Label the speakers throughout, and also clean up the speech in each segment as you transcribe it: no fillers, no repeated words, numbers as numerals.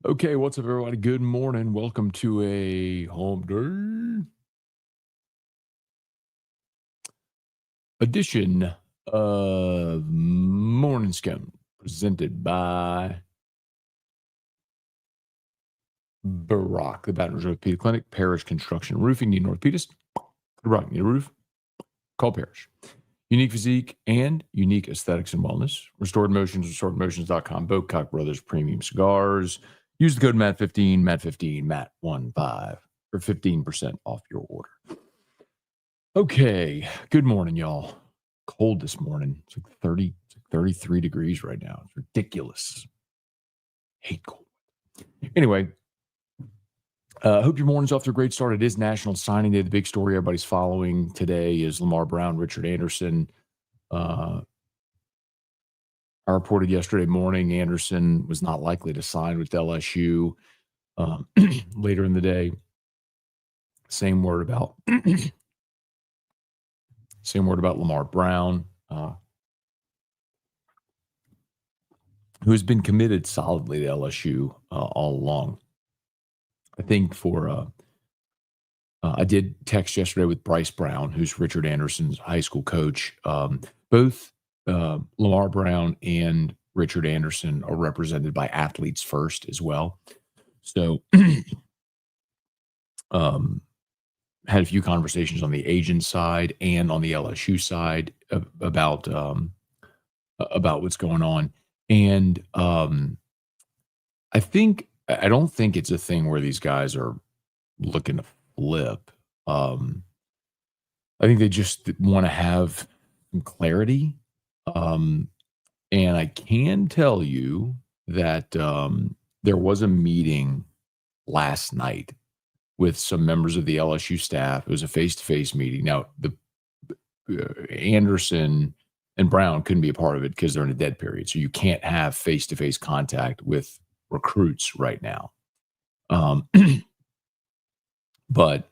Speaker 1: Okay, what's up, everybody? Good morning. Welcome to a home day edition of Morning Scone, presented by Barack, the Baton Rouge Orthopedic Clinic, Parish Construction Roofing, need an orthopedist. Barack, need a roof? Call Parish. Unique physique and unique aesthetics and wellness. Restored Motions, restoredmotions.com, Bocock Brothers Premium Cigars. Use the code MAT15, MAT15, MAT15 for 15% off your order. Okay. Good morning, y'all. Cold this morning. It's like 30, it's like 33 degrees right now. It's ridiculous. Hate cold. Anyway, hope your morning's off to a great start. It is National Signing Day. The big story everybody's following today is Lamar Brown, Richard Anderson. I reported yesterday morning Anderson was not likely to sign with LSU. Later in the day, same word about Lamar Brown, who has been committed solidly to LSU all along. I think I did text yesterday with Bryce Brown, who's Richard Anderson's high school coach. Both Lamar Brown and Richard Anderson are represented by Athletes First as well. So had a few conversations on the agent side and on the LSU side about what's going on. And I don't think it's a thing where these guys are looking to flip. I think they just want to have some clarity. And I can tell you that there was a meeting last night with some members of the LSU staff. It was a face-to-face meeting. Now, the Anderson and Brown couldn't be a part of it because they're in a dead period. So you can't have face-to-face contact with recruits right now. But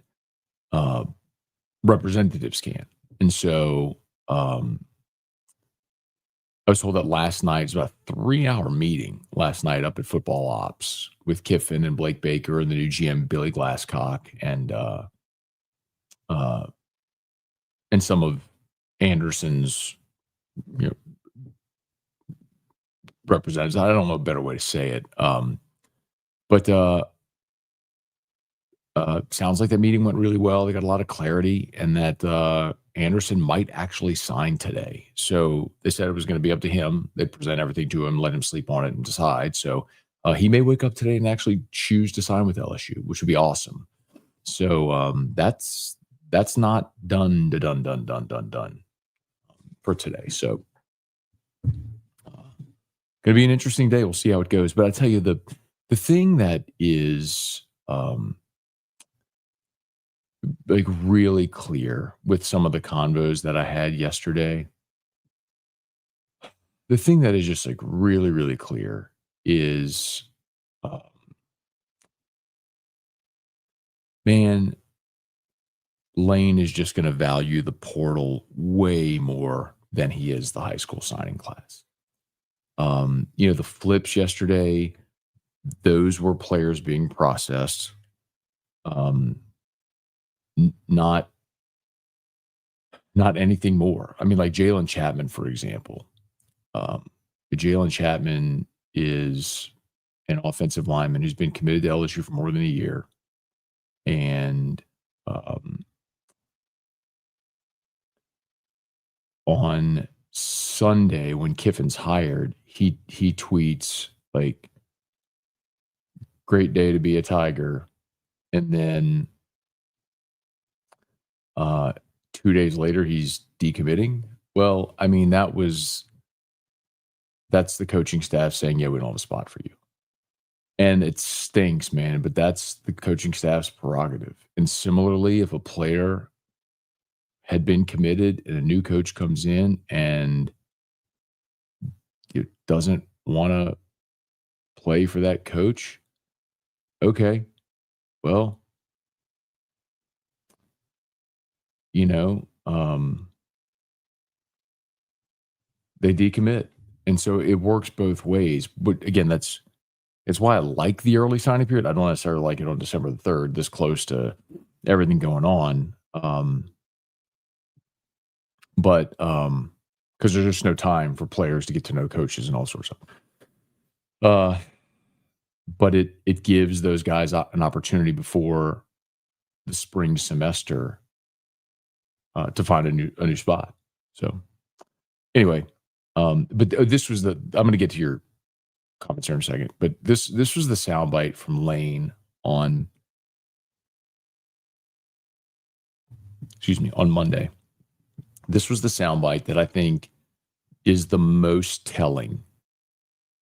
Speaker 1: representatives can. And so I was told that last night, it was about a 3-hour meeting last night up at Football Ops with Kiffin and Blake Baker and the new GM, Billy Glasscock, and some of Anderson's representatives. I don't know a better way to say it. But sounds like that meeting went really well. They got a lot of clarity, and that Anderson might actually sign today. So they said it was going to be up to him. They'd present everything to him, let him sleep on it, and decide. So he may wake up today and actually choose to sign with LSU, which would be awesome. So that's not done for today. So going to be an interesting day. We'll see how it goes. But I tell you, the thing that is like really clear with some of the convos that I had yesterday, the thing that is just like really, really clear is, man, Lane is just going to value the portal way more than he is the high school signing class. The flips yesterday, those were players being processed. Not anything more. I mean, like Jalen Chapman, for example. Jalen Chapman is an offensive lineman who's been committed to LSU for more than a year. And on Sunday, when Kiffin's hired, he tweets like, "Great day to be a Tiger," and then 2 days later he's decommitting. Well, I mean, that's the coaching staff saying, "Yeah, we don't have a spot for you," and it stinks, man. But that's the coaching staff's prerogative. And similarly, if a player had been committed and a new coach comes in and it doesn't want to play for that coach, okay, well, they decommit. And so it works both ways. But again, that's It's why I like the early signing period. I don't necessarily like it on December the 3rd, this close to everything going on. But because there's just no time for players to get to know coaches and all sorts of stuff. But it gives those guys an opportunity before the spring semester to find a new spot. So anyway, but this was I'm going to get to your comments here in a second. But this was the soundbite from Lane on Monday. This was the soundbite that I think is the most telling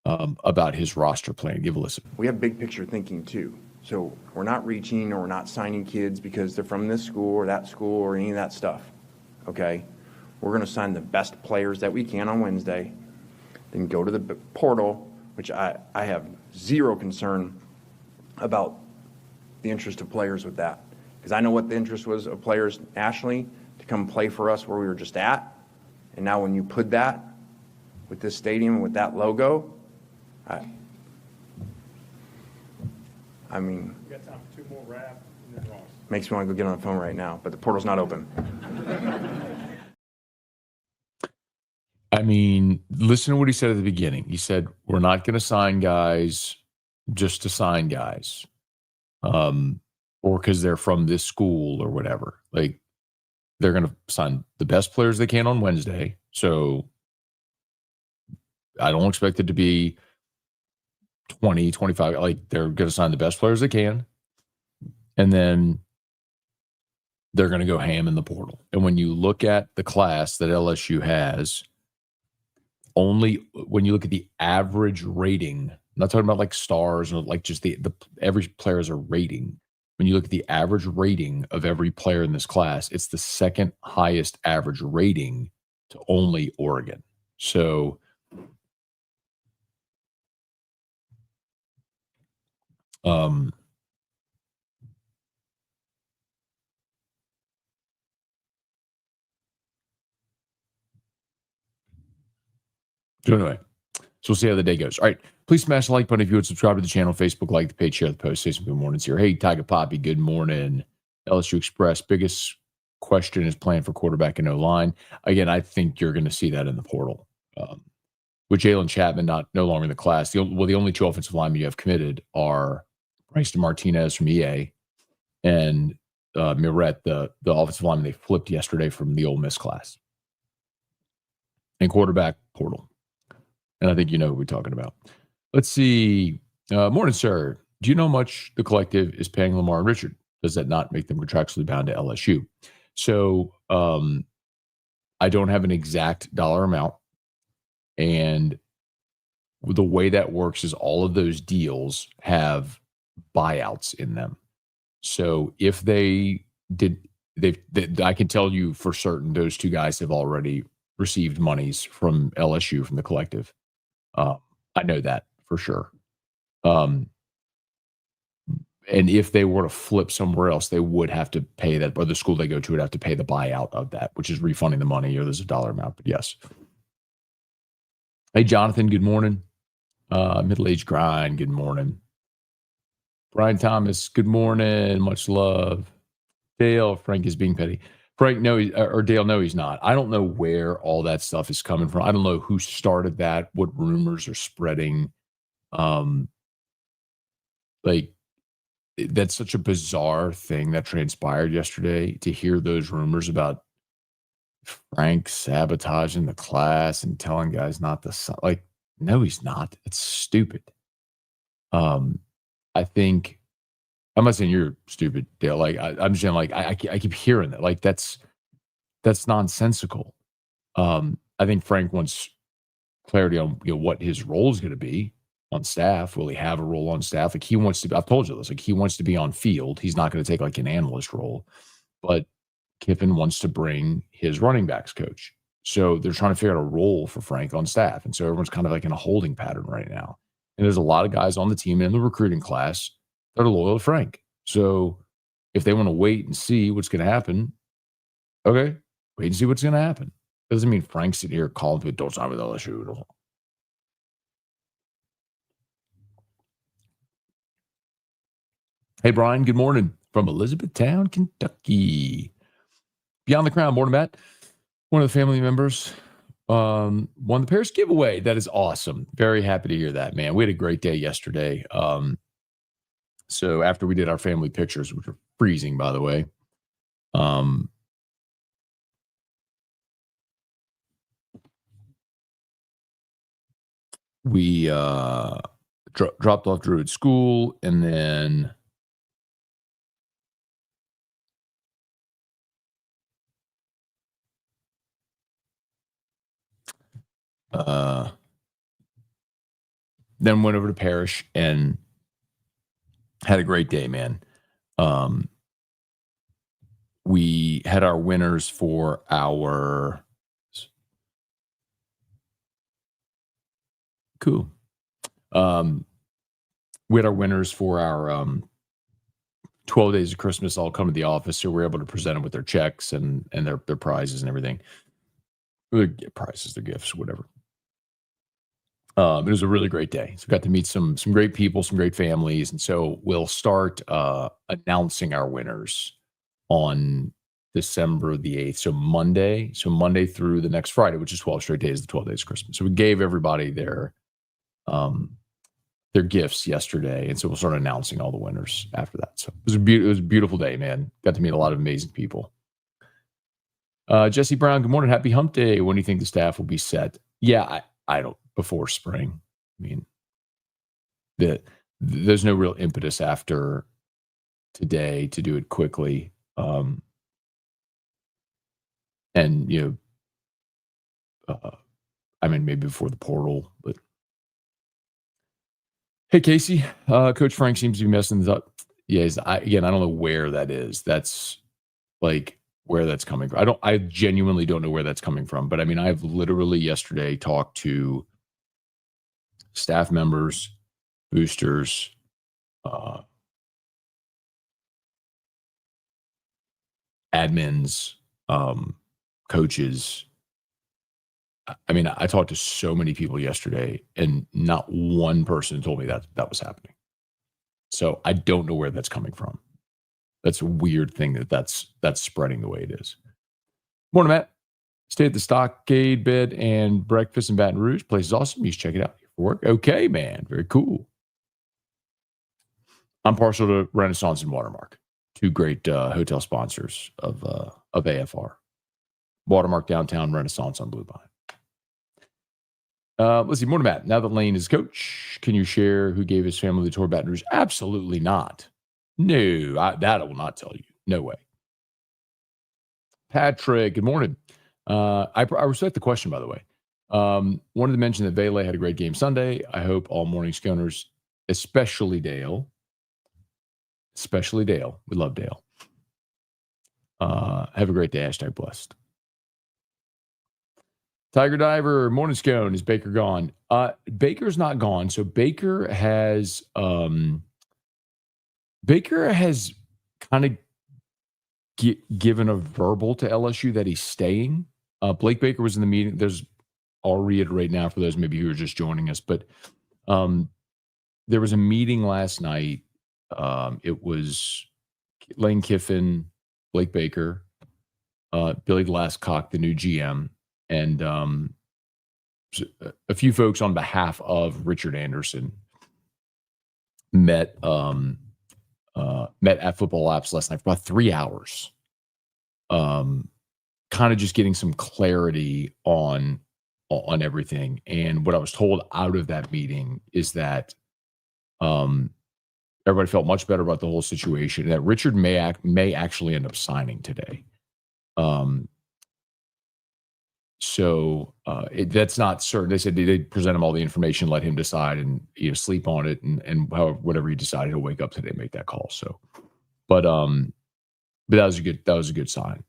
Speaker 1: about his roster plan. Give a listen.
Speaker 2: We have big picture thinking too. So we're not reaching or we're not signing kids because they're from this school or that school or any of that stuff. Okay? We're going to sign the best players that we can on Wednesday, then go to the portal, which I have zero concern about the interest of players with that. Because I know what the interest was of players nationally to come play for us where we were just at. And now when you put that with this stadium, with that logo, I mean,
Speaker 3: We got time for 2 more rap and then Ross.
Speaker 2: makes me want to go get on the phone right now, but the portal's not open.
Speaker 1: I mean, listen to what he said at the beginning. He said, we're not going to sign guys just to sign guys, or because they're from this school or whatever. Like, they're going to sign the best players they can on Wednesday. So I don't expect it to be 20, 25. Like, they're going to sign the best players they can. And then they're going to go ham in the portal. And when you look at the class that LSU has, only when you look at the average rating, I'm not talking about like stars or like just the every player is a rating. When you look at the average rating of every player in this class, it's the second highest average rating to only Oregon. So so anyway, so we'll see how the day goes. All right. Please smash the like button if you would subscribe to the channel, Facebook, like the page, share the post, say some good mornings here. Hey, Tiger Poppy, good morning. LSU Express, biggest question is playing for quarterback and no line. Again, I think you're going to see that in the portal. With Jalen Chapman no longer in the class, the only 2 offensive linemen you have committed are Braxton Martinez from EA and Miret, the offensive lineman they flipped yesterday from the Ole Miss class. And quarterback portal. And I think you know who we're talking about. Let's see. Morning, sir. Do you know how much the collective is paying Lamar and Richard? Does that not make them contractually bound to LSU? So I don't have an exact dollar amount. And the way that works is all of those deals have buyouts in them. So if I can tell you for certain those 2 guys have already received monies from LSU, from the collective. I know that for sure. And if they were to flip somewhere else, they would have to pay that, or the school they go to would have to pay the buyout of that, which is refunding the money, or there's a dollar amount. But yes. Hey, Jonathan, good morning. Middle-aged grind, good morning. Brian Thomas, good morning. Much love. Dale, Frank is being petty. Frank, no, or Dale, no, he's not. I don't know where all that stuff is coming from. I don't know who started that, what rumors are spreading. Like, that's such a bizarre thing that transpired yesterday, to hear those rumors about Frank sabotaging the class and telling guys not to, like, no, he's not. It's stupid. I think, I'm not saying you're stupid, Dale. Like, I'm just saying, like, I keep hearing that. Like, that's nonsensical. I think Frank wants clarity on what his role is going to be on staff. Will he have a role on staff? Like, he wants to. I've told you this. Like, he wants to be on field. He's not going to take like an analyst role, but Kiffin wants to bring his running backs coach. So they're trying to figure out a role for Frank on staff, and so everyone's kind of like in a holding pattern right now. And there's a lot of guys on the team and in the recruiting class that are loyal to Frank. So if they want to wait and see what's going to happen, okay, wait and see what's going to happen. Doesn't mean Frank's sitting here calling people, don't sign with LSU. Hey, Brian, good morning from Elizabethtown, Kentucky. Beyond the Crown, morning, Matt. One of the family members won the Paris giveaway. That is awesome. Very happy to hear that, man. We had a great day yesterday. So after we did our family pictures, which were freezing, by the way, we dropped off Drew at school, and then went over to Parrish and had a great day, man. We had our winners for our cool. We had our winners for our 12 days of Christmas all come to the office, so we're able to present them with their checks and their prizes and everything. Their prizes, their gifts, whatever. It was a really great day. So got to meet some great people, some great families, and so we'll start announcing our winners on December the 8th. So Monday through the next Friday, which is 12 straight days, the 12 days of Christmas. So we gave everybody their gifts yesterday, and so we'll start announcing all the winners after that. So it was a beautiful day, man. Got to meet a lot of amazing people. Jesse Brown, good morning. Happy hump day. When do you think the staff will be set? Yeah, I don't, before spring. I mean, there's no real impetus after today to do it quickly. And, I mean, maybe before the portal, but hey, Casey, Coach Frank seems to be messing this up. Yeah, I don't know where that is. That's like where that's coming from. I genuinely don't know where that's coming from. But I mean, I've literally yesterday talked to staff members, boosters, admins, coaches. I mean, I talked to so many people yesterday, and not one person told me that was happening. So I don't know where that's coming from. That's a weird thing that's spreading the way it is. Morning, Matt. Stay at the Stockade Bed and Breakfast in Baton Rouge. Place is awesome. You should check it out for work. Okay, man. Very cool. I'm partial to Renaissance and Watermark, two great hotel sponsors of AFR. Watermark downtown, Renaissance on Blue Pine. Let's see. Morning, Matt. Now that Lane is coach, can you share who gave his family the tour of Baton Rouge? Absolutely not. No, that I will not tell you. No way. Patrick, good morning. I respect the question, by the way. Wanted to mention that Vele had a great game Sunday. I hope all morning Sconers, especially Dale. We love Dale. Have a great day. # blessed. Tiger Diver, morning Scone. Is Baker gone? Baker's not gone. So Baker has kind of given a verbal to LSU that he's staying. Blake Baker was in the meeting. I'll reiterate now for those maybe who are just joining us, but there was a meeting last night. It was Lane Kiffin, Blake Baker, Billy Glasscock, the new GM, and a few folks on behalf of Richard Anderson met at Football Labs last night for about 3 hours. Kind of just getting some clarity on everything. And what I was told out of that meeting is that everybody felt much better about the whole situation, and that Richard may actually end up signing today. So that's not certain. They said they'd present him all the information, let him decide, and sleep on it, and whatever he decided, he'll wake up today and make that call. So, but that was a good sign.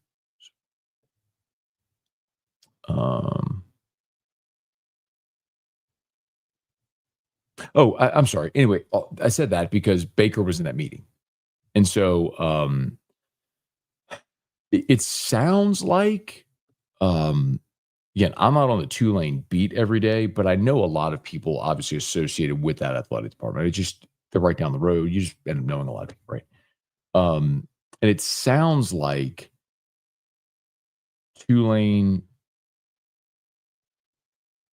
Speaker 1: I'm sorry. Anyway, I said that because Baker was in that meeting, and so it sounds like. Again, I'm not on the Tulane beat every day, but I know a lot of people obviously associated with that athletic department. they're right down the road. You just end up knowing a lot of people, right? And it sounds like Tulane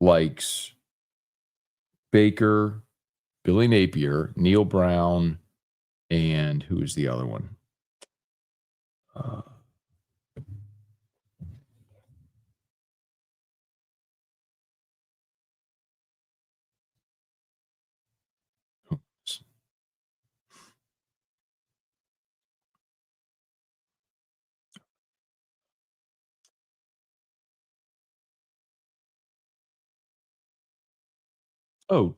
Speaker 1: likes Baker, Billy Napier, Neil Brown, and who is the other one? Uh,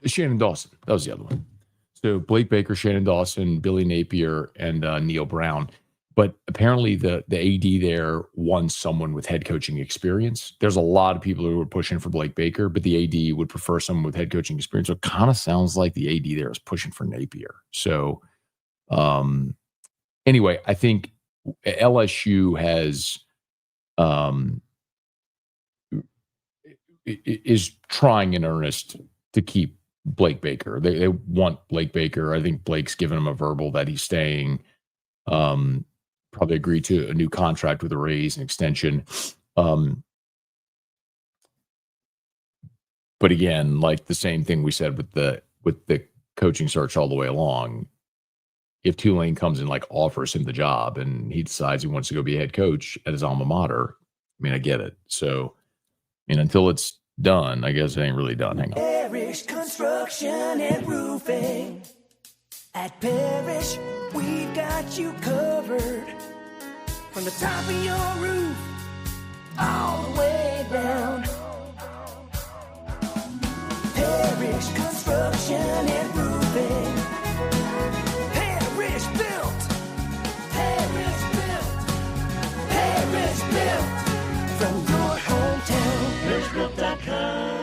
Speaker 1: Shannon Dawson. That was the other one. So Blake Baker, Shannon Dawson, Billy Napier, and Neil Brown. But apparently the AD there wants someone with head coaching experience. There's a lot of people who are pushing for Blake Baker, but the AD would prefer someone with head coaching experience. So it kind of sounds like the AD there is pushing for Napier. So anyway, I think LSU has is trying in earnest to keep Blake Baker. They want Blake Baker. I think Blake's given him a verbal that he's staying. Probably agreed to a new contract with a raise and extension. But again, like the same thing we said with the coaching search all the way along. If Tulane comes and like offers him the job and he decides he wants to go be a head coach at his alma mater, I mean, I get it. So, I mean, until it's done, I guess it ain't really done. Hang on.
Speaker 4: Parish Construction and Roofing. At Parish, we've got you covered. From the top of your roof, all the way down. Parish Construction and Roofing. Parish built. Parish built. Parish built. From your hometown, parishbuilt.com.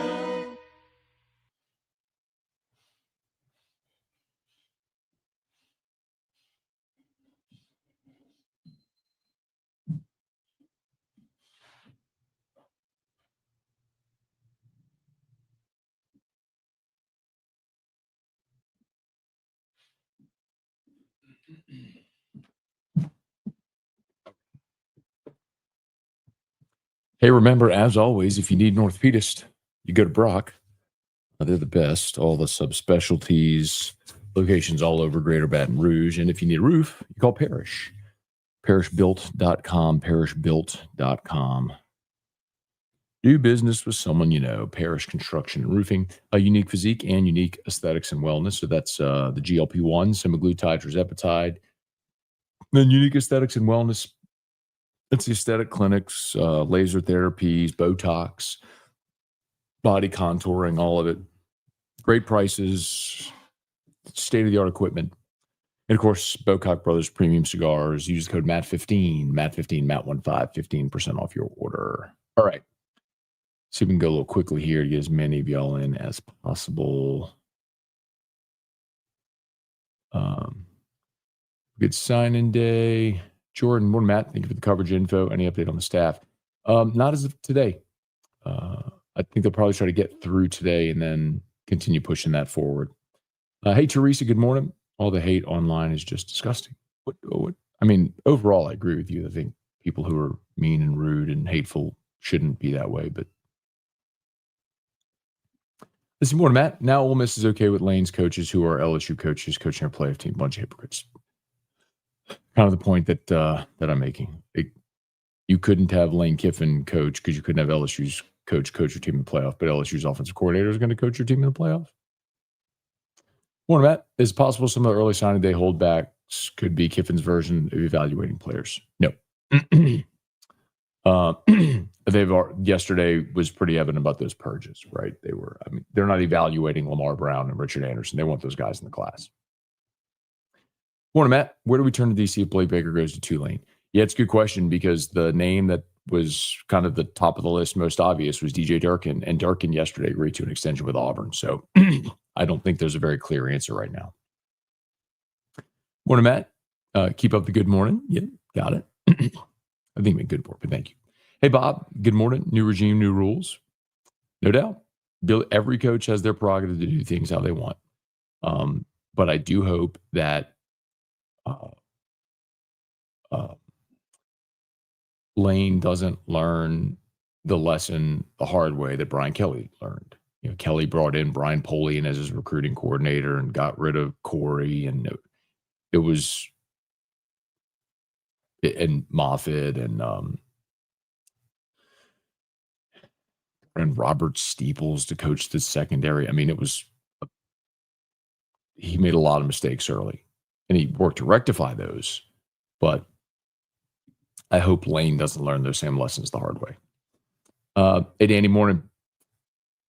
Speaker 1: Hey, remember, as always, if you need an orthopedist, you go to Brock. They're the best. All the subspecialties, locations all over Greater Baton Rouge. And if you need a roof, you call Parish. Parishbuilt.com, parishbuilt.com. Do business with someone you know. Parish Construction and Roofing, a unique physique and unique aesthetics and wellness. So that's the GLP-1, semaglutide, tirzepatide. Then unique aesthetics and wellness. It's the aesthetic clinics, laser therapies, Botox, body contouring, all of it. Great prices, state-of-the-art equipment. And, of course, Bocock Brothers Premium Cigars. Use the code MAT15, MAT15, MAT15, 15% off your order. All right. See if we can go a little quickly here to get as many of y'all in as possible. Good sign-in day. Jordan, morning, Matt. Thank you for the coverage info. Any update on the staff? Not as of today. I think they'll probably try to get through today and then continue pushing that forward. Hey, Teresa, good morning. All the hate online is just disgusting. What? I mean, overall, I agree with you. I think people who are mean and rude and hateful shouldn't be that way. But this is morning, Matt. Now Ole Miss is okay with Lane's coaches who are LSU coaches coaching their playoff team. Bunch of hypocrites. Kind of the point that I'm making. You couldn't have Lane Kiffin coach because you couldn't have LSU's coach your team in the playoff, but LSU's offensive coordinator is going to coach your team in the playoff. Morning, Matt. Is it possible some of the early signing day holdbacks could be Kiffin's version of evaluating players? No. Yesterday was pretty evident about those purges, right? They're not evaluating Lamar Brown and Richard Anderson. They want those guys in the class. Morning, Matt. Where do we turn to DC if Blake Baker goes to Tulane? Yeah, it's a good question because the name that was kind of the top of the list, most obvious, was DJ Durkin. And Durkin yesterday agreed to an extension with Auburn. So I don't think there's a very clear answer right now. Morning, Matt. Keep up the good morning. Yeah, got it. I think good morning, but thank you. Hey, Bob. Good morning. New regime, new rules. No doubt. Every coach has their prerogative to do things how they want. but I do hope that uh, uh, Lane doesn't learn the lesson the hard way that Brian Kelly learned. Kelly brought in Brian Polian as his recruiting coordinator and got rid of Corey, and it was and Moffitt and Robert Steeples to coach the secondary. I mean, he made a lot of mistakes early, and he worked to rectify those. But I hope Lane doesn't learn those same lessons the hard way. Hey, Danny, morning.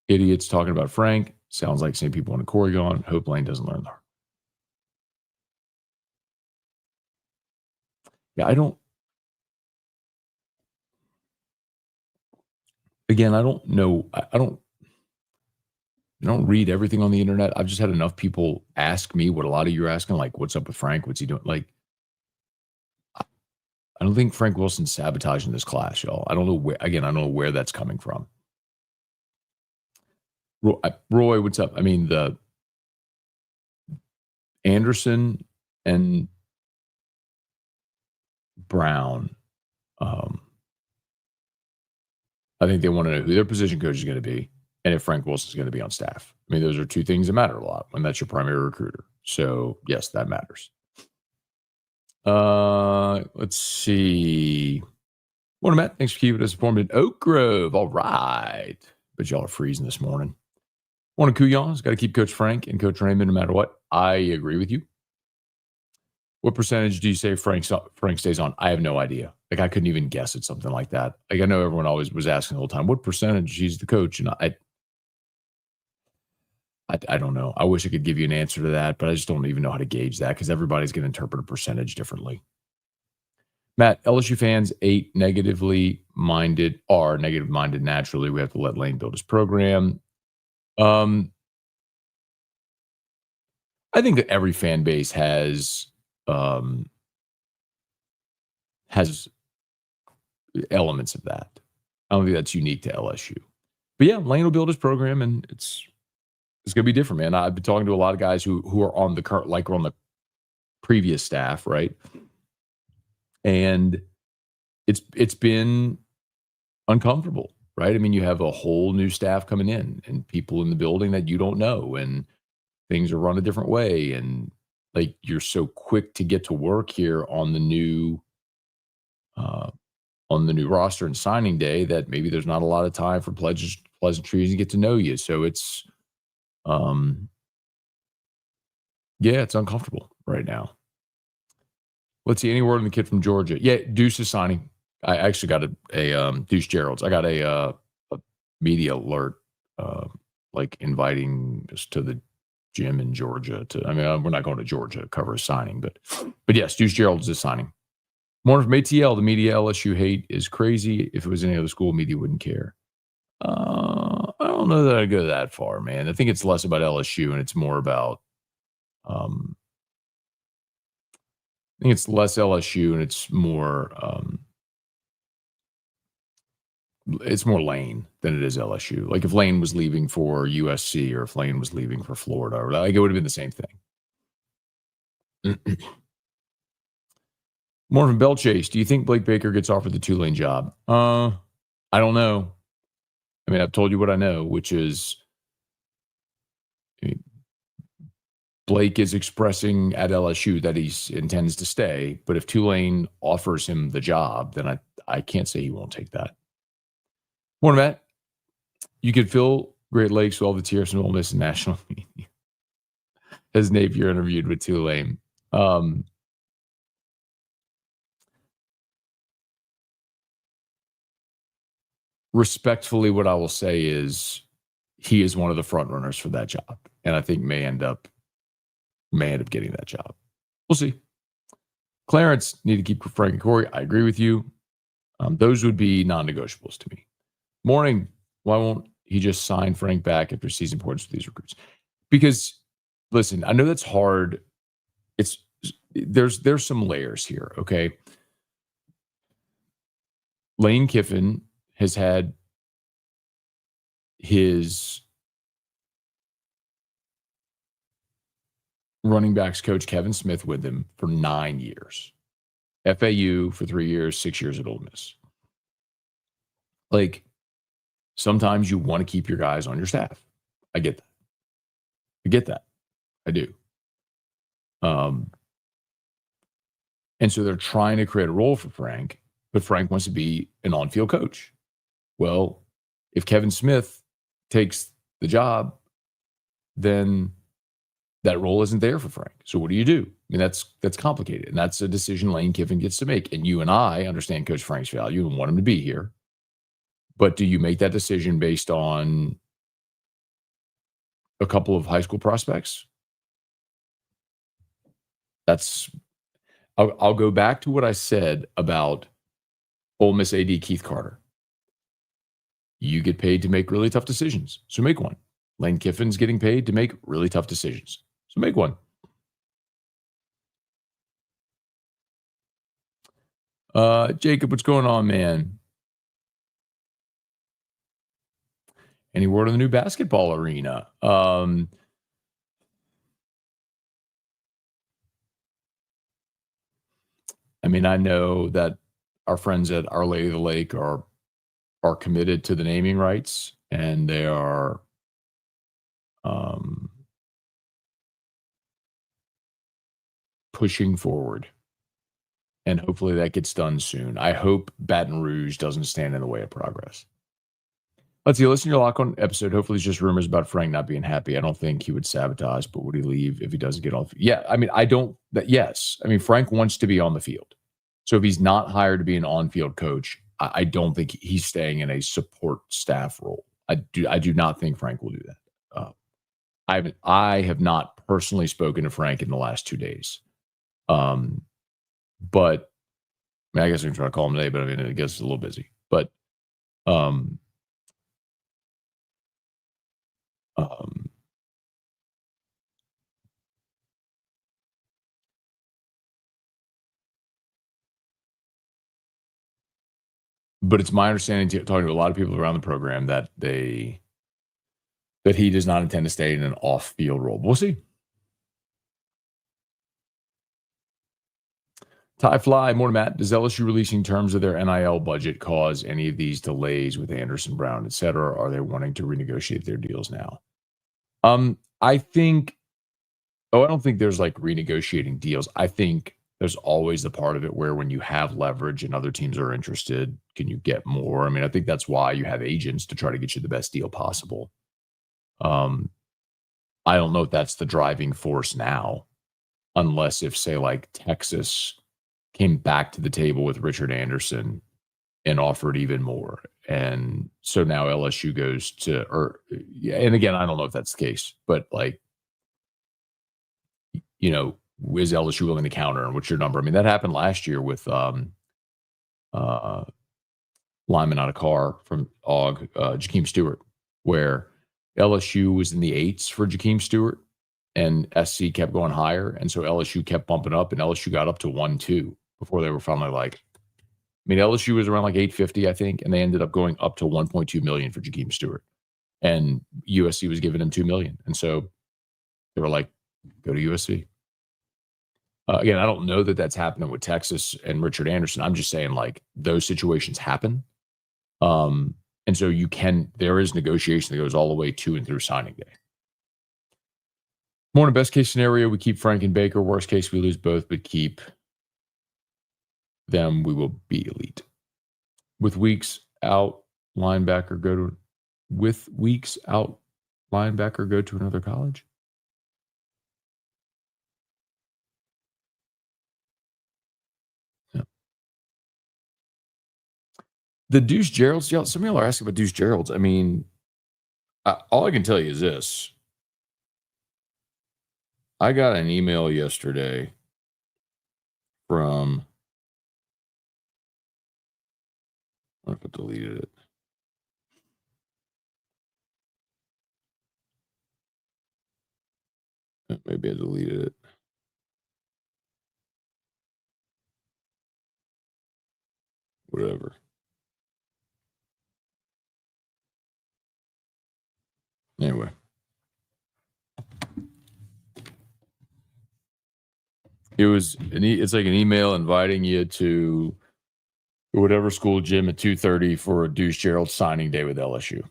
Speaker 1: Idiots talking about Frank. Sounds like same people wanted Corey gone. Hope Lane doesn't learn the hard. Yeah, I don't know. I don't read everything on the internet. I've just had enough people ask me what a lot of you are asking, like, what's up with Frank? What's he doing? Like, I don't think Frank Wilson's sabotaging this class, y'all. I don't know where that's coming from. Roy, what's up? I mean, the Anderson and Brown, I think they want to know who their position coach is going to be and if Frank Wilson is going to be on staff. I mean, those are two things that matter a lot when that's your primary recruiter. So, yes, that matters. Let's see. Morning, Matt. Thanks for keeping us informed in Oak Grove. All right. But y'all are freezing this morning. Morning, Kuyons. Got to keep Coach Frank and Coach Raymond no matter what. I agree with you. What percentage do you say Frank stays on? I have no idea. Like, I couldn't even guess at something like that. Like, I know everyone always was asking the whole time, what percentage he's the coach? And I don't know. I wish I could give you an answer to that, but I just don't even know how to gauge that because everybody's going to interpret a percentage differently. Matt, LSU fans are negative minded naturally. We have to let Lane build his program. I think that every fan base has elements of that. I don't think that's unique to LSU. But yeah, Lane will build his program, and it's going to be different, man. I've been talking to a lot of guys who are on the current, like, on the previous staff, right? And it's been uncomfortable, right? I mean, you have a whole new staff coming in and people in the building that you don't know, and things are run a different way, and like, you're so quick to get to work here on the new roster and signing day that maybe there's not a lot of time for pleasantries and get to know you. So it's it's uncomfortable right now. Let's see, any word on the kid from Georgia? Yeah, Deuce is signing. I actually got a Deuce Gerald's. I got a media alert, like inviting us to the gym in Georgia. We're not going to Georgia to cover a signing, but yes, Deuce Gerald's is signing. More from ATL. The media LSU hate is crazy. If it was any other school, media wouldn't care. I don't know that I'd go that far, man. I think it's less about LSU and it's more about. I think it's less LSU and it's more Lane than it is LSU. Like, if Lane was leaving for USC or if Lane was leaving for Florida, or like, it would have been the same thing. More from Bell Chase. Do you think Blake Baker gets offered the Tulane job? I don't know. I mean, I've told you what I know, which is Blake is expressing at LSU that he intends to stay. But if Tulane offers him the job, then I can't say he won't take that. Morning, Matt. You could fill Great Lakes with all the tears from Ole Miss and national media. As Napier interviewed with Tulane. Respectfully, what I will say is he is one of the front runners for that job, and I think may end up getting that job. We'll see. Clarence, need to keep Frank and Corey. I agree with you. Those would be non-negotiables to me. Morning. Why won't he just sign Frank back after season points with these recruits? Because, listen, I know that's hard. There's some layers here, okay? Lane Kiffin has had his running backs coach Kevin Smith with him for 9 years. FAU for 3 years, 6 years at Ole Miss. Like, sometimes you want to keep your guys on your staff. I get that. I do. And so they're trying to create a role for Frank, but Frank wants to be an on-field coach. Well, if Kevin Smith takes the job, then that role isn't there for Frank. So what do you do? I mean, that's complicated, and that's a decision Lane Kiffin gets to make. And you and I understand Coach Frank's value and want him to be here. But do you make that decision based on a couple of high school prospects? I'll go back to what I said about Ole Miss AD Keith Carter. You get paid to make really tough decisions, so make one. Lane Kiffin's getting paid to make really tough decisions, so make one. Jacob, what's going on, man? Any word on the new basketball arena? I mean, I know that our friends at Our Lady of the Lake are committed to the naming rights, and they are pushing forward. And hopefully that gets done soon. I hope Baton Rouge doesn't stand in the way of progress. Let's see. Listen to your Lock On episode. Hopefully it's just rumors about Frank not being happy. I don't think he would sabotage, but would he leave if he doesn't get off? Yeah, I mean, yes. I mean, Frank wants to be on the field. So if he's not hired to be an on-field coach, I don't think he's staying in a support staff role. I do not think Frank will do that. I have not personally spoken to Frank in the last 2 days. But I mean, I guess I'm trying to call him today, but I mean, I guess it's a little busy. But but it's my understanding, talking to a lot of people around the program, that he does not intend to stay in an off-field role. We'll see. Ty Fly, more to Matt. Does LSU releasing terms of their NIL budget cause any of these delays with Anderson, Brown, et cetera? Or are they wanting to renegotiate their deals now? I don't think there's like renegotiating deals. I think there's always the part of it where when you have leverage and other teams are interested, can you get more? I mean, I think that's why you have agents, to try to get you the best deal possible. I don't know if that's the driving force now, unless if, say, like Texas came back to the table with Richard Anderson and offered even more. And so now LSU goes to, and again, I don't know if that's the case, but like, you know, is LSU willing to counter, and what's your number? I mean, that happened last year with lineman out of Carr from AUG, Jakeem Stewart, where LSU was in the 8s for Jakeem Stewart and SC kept going higher. And so LSU kept bumping up, and LSU got up to 1-2 before they were finally like, I mean, LSU was around like 850, I think, and they ended up going up to 1.2 million for Jakeem Stewart. And USC was giving him 2 million. And so they were like, go to USC. Again, I don't know that that's happening with Texas and Richard Anderson. I'm just saying, like, those situations happen. And so there is negotiation that goes all the way to and through signing day. More in best case scenario, we keep Frank and Baker. Worst case, we lose both, but keep them. We will be elite. With weeks out, linebacker go to another college. The Deuce Geralds, some of y'all are asking about Deuce Geralds. I mean, all I can tell you is this. I got an email yesterday from, I don't know if I deleted it. Maybe I deleted it. Whatever. Anyway. It's like an email inviting you to whatever school gym at 2:30 for a Deuce Gerald signing day with LSU.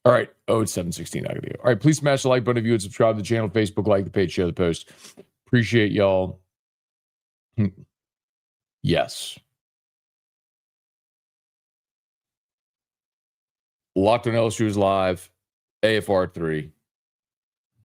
Speaker 1: All right. Oh, it's 7:16. I gotta go. All right. Please smash the like button if you would subscribe to the channel, Facebook, like the page, share the post. Appreciate y'all. Yes. Locked on LSU is live. AFR3.